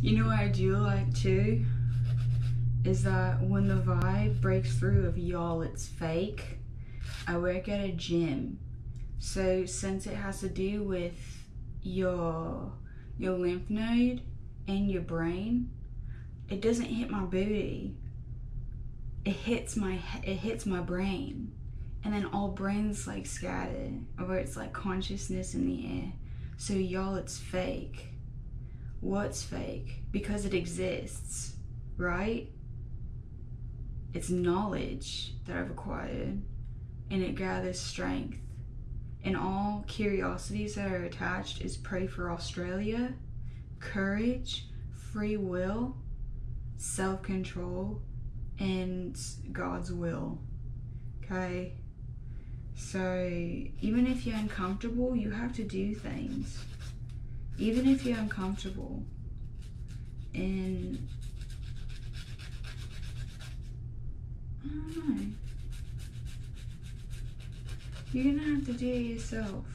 You know what I do like too? Is that when the vibe breaks through of y'all, it's fake. I work at a gym. So since it has to do with your lymph node and your brain, it doesn't hit my booty. It hits my brain. And then all brains like scattered, or it's like consciousness in the air. So y'all, it's fake. What's fake? Because it exists, right? It's knowledge that I've acquired, and it gathers strength. And all curiosities that are attached is pray for Australia, courage, free will, self-control, and God's will. Okay? So even if you're uncomfortable, you have to do things. Even if you're uncomfortable. And I don't know. You're gonna have to do it yourself.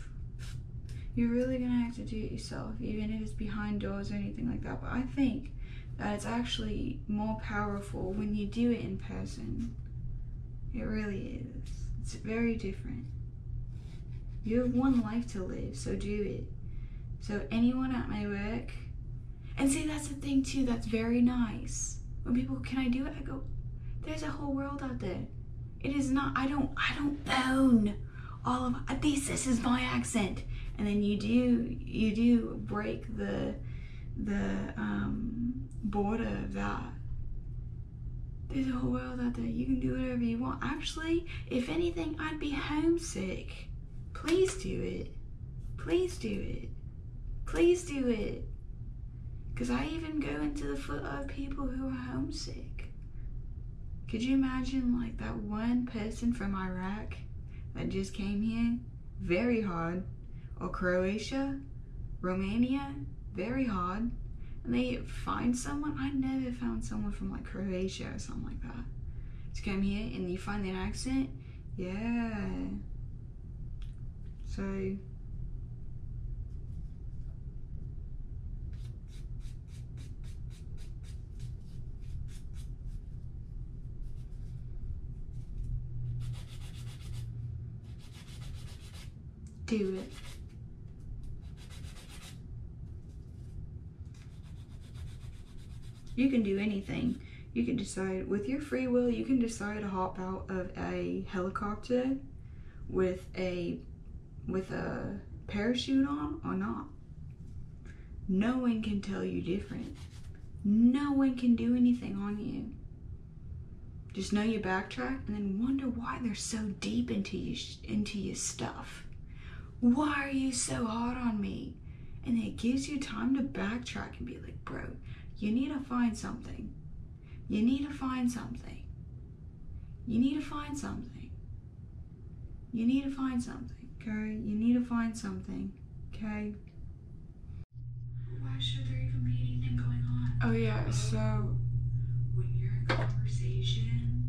You're really gonna have to do it yourself, even if it's behind doors or anything like that. But I think that it's actually more powerful when you do it in person. It really is. It's very different. You have one life to live, so do it. So anyone at my work, and see, that's the thing too, that's very nice. When people, can I do it? I go, there's a whole world out there. It is not, I don't own all of this is my accent. And then you do break the border of that. There's a whole world out there. You can do whatever you want. Actually, if anything, I'd be homesick. Please do it. Please do it. Please do it. Because I even go into the foot of people who are homesick. Could you imagine like that one person from Iraq that just came here? Very hard. Or Croatia, Romania, very hard. And they find someone. I never found someone from like Croatia or something like that to come here, and you find an accent. Yeah. So do it. You can do anything. You can decide with your free will. You can decide to hop out of a helicopter with a parachute on or not. No one can tell you different. No one can do anything on you. Just know you backtrack and then wonder why they're so deep into your stuff. Why are you so hard on me? And it gives you time to backtrack and be like, bro, you need to find something. You need to find something. You need to find something. You need to find something, okay? You need to find something, okay? Why should there even be anything going on? Oh yeah, so when you're in conversation,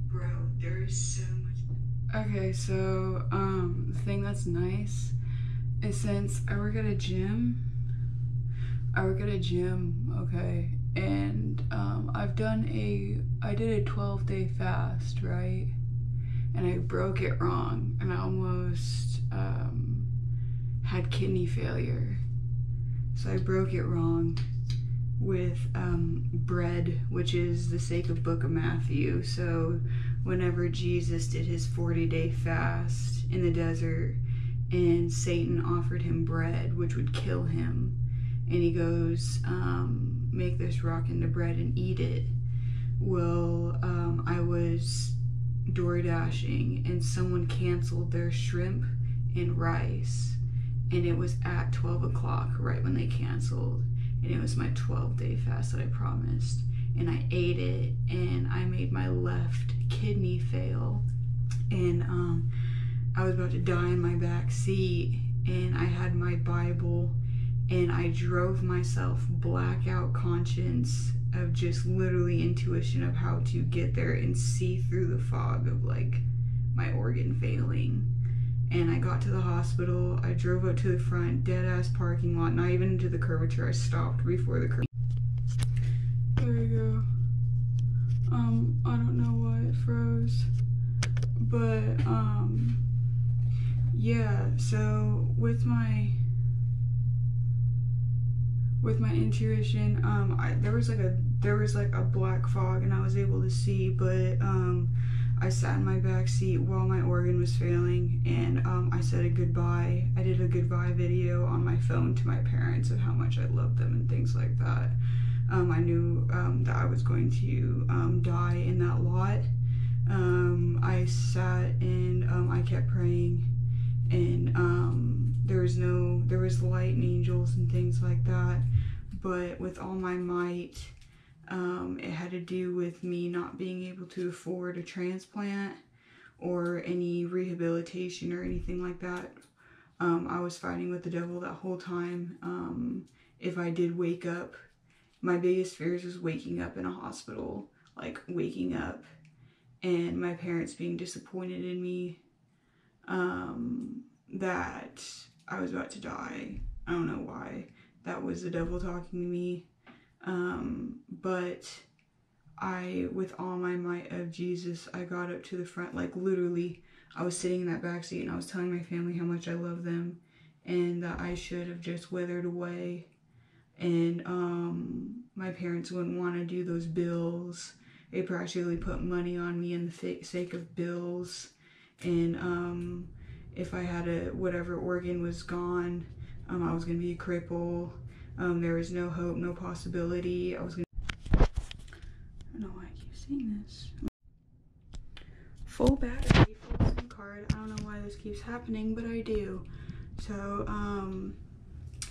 bro, there is so much. Okay, so the thing that's nice is since I work at a gym, okay, and I did a 12-day fast, right? And I broke it wrong, and I almost had kidney failure. So I broke it wrong with bread, which is the sacred book of Matthew. So whenever Jesus did his 40-day fast in the desert, and Satan offered him bread, which would kill him, and he goes, make this rock into bread and eat it. Well, I was door dashing, and someone canceled their shrimp and rice, and it was at 12 o'clock, right when they canceled, and it was my 12-day fast that I promised, and I ate it, and I made my left kidney fail, and I was about to die in my back seat, and I had my Bible, and I drove myself blackout conscious of just literally intuition of how to get there and see through the fog of like my organ failing. And I got to the hospital. I drove up to the front, dead ass parking lot, not even into the curvature. I stopped before the curvature. There you go. I don't know why it froze, but yeah. So with my intuition, there was like a black fog, and I was able to see, but I sat in my back seat while my organ was failing, and I said a goodbye. I did a goodbye video on my phone to my parents of how much I loved them and things like that. I knew that I was going to die in that lot. I sat and I kept praying, and there was light and angels and things like that, but with all my might, it had to do with me not being able to afford a transplant or any rehabilitation or anything like that. I was fighting with the devil that whole time. If I did wake up, my biggest fears was waking up in a hospital, like waking up and my parents being disappointed in me, that I was about to die. I don't know why. That was the devil talking to me. But with all my might of Jesus, I got up to the front. Like literally, I was sitting in that backseat and I was telling my family how much I love them and that I should have just withered away. And my parents wouldn't want to do those bills. They practically put money on me in the sake of bills. And if I had whatever organ was gone, I was going to be a cripple. There was no hope, no possibility. I don't know why I keep saying this. Full battery, full SIM card. I don't know why this keeps happening, but I do. So,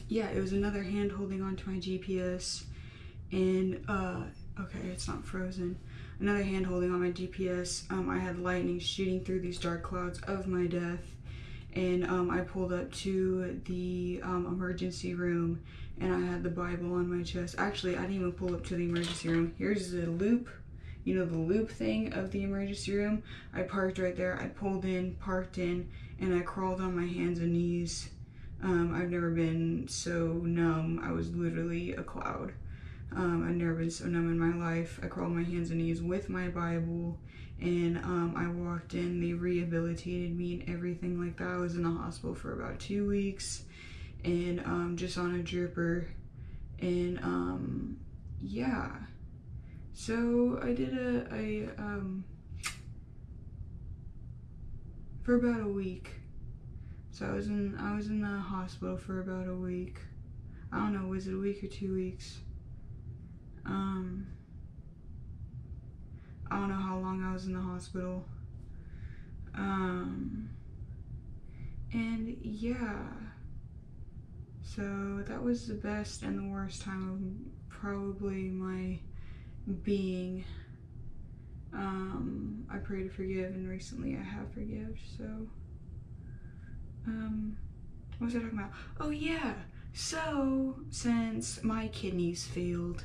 yeah, it was another hand holding onto my GPS, and, okay, it's not frozen. Another hand holding on my GPS. I had lightning shooting through these dark clouds of my death, and I pulled up to the emergency room, and I had the Bible on my chest. Actually, I didn't even pull up to the emergency room. Here's the loop, you know, the loop thing of the emergency room. I parked right there. I pulled in, parked in, and I crawled on my hands and knees. I've never been so numb. I was literally a cloud. I've never been so numb in my life. I crawled on my hands and knees with my Bible, and I walked in. They rehabilitated me and everything like that. I was in the hospital for about 2 weeks, and just on a dripper, and yeah. So I did for about a week. So I was in the hospital for about a week. I don't know, was it a week or 2 weeks? I don't know how long I was in the hospital. And yeah. So that was the best and the worst time of probably my being. I pray to forgive, and recently I have forgive, so what was I talking about? Oh yeah, so since my kidneys failed,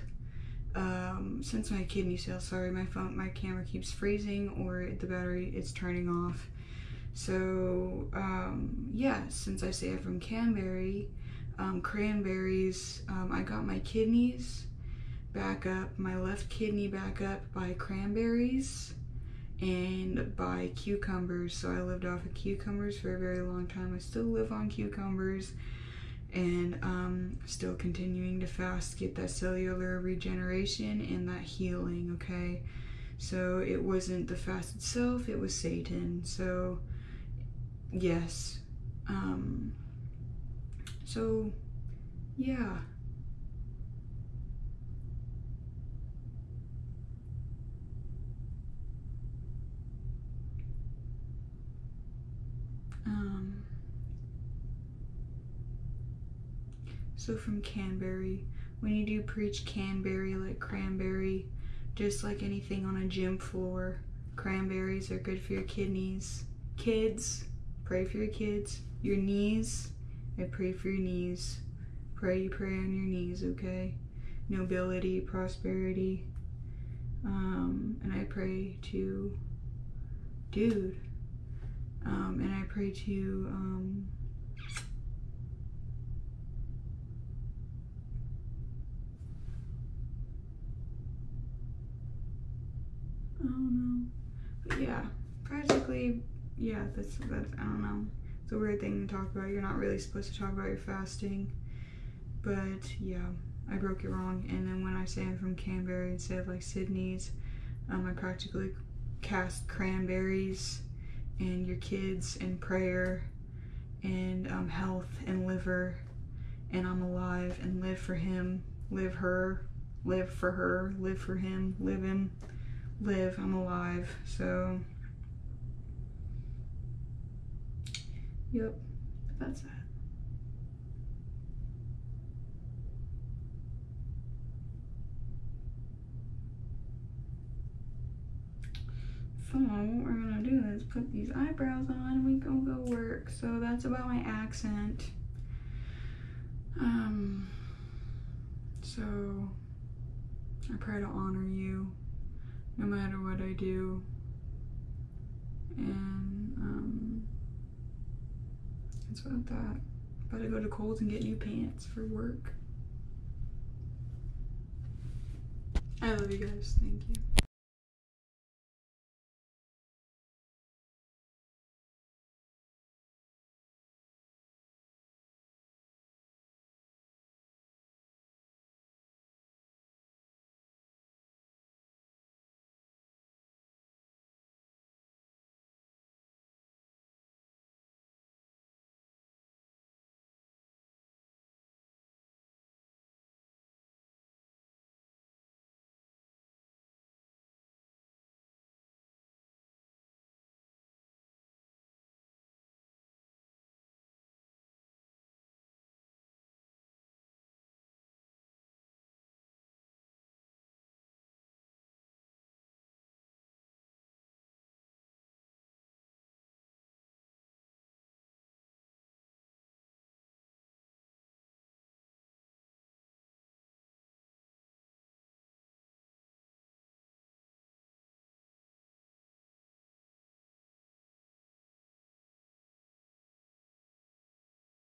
sorry, my camera keeps freezing, or the battery is turning off. So yeah, since I say I'm from Canberry, cranberries, I got my kidneys back up, my left kidney back up by cranberries and by cucumbers. So I lived off of cucumbers for a very long time. I still live on cucumbers, and still continuing to fast, get that cellular regeneration and that healing, okay? So it wasn't the fast itself, it was Satan. So yes, so yeah. So from Canberry, when you do preach Canberry like cranberry, just like anything on a gym floor, cranberries are good for your kidneys. Kids, pray for your kids. Your knees, I pray for your knees. Pray on your knees, okay? Nobility, prosperity. And I pray to, dude, and I pray to, don't know. But yeah, practically, yeah, that's, I don't know. It's a weird thing to talk about. You're not really supposed to talk about your fasting. But yeah, I broke it wrong. And then when I say I'm from Canberra instead of like Sydney's, I practically cast cranberries and your kids and prayer and health and liver, and I'm alive and live for him, live her, live for her, live for him, live him, live, I'm alive. So yep, that's that. So what we're gonna do is put these eyebrows on and we gonna go work. So that's about my accent. So I pray to honor you no matter what I do. And it's about that. About to go to Kohl's and get new pants for work. I love you guys. Thank you.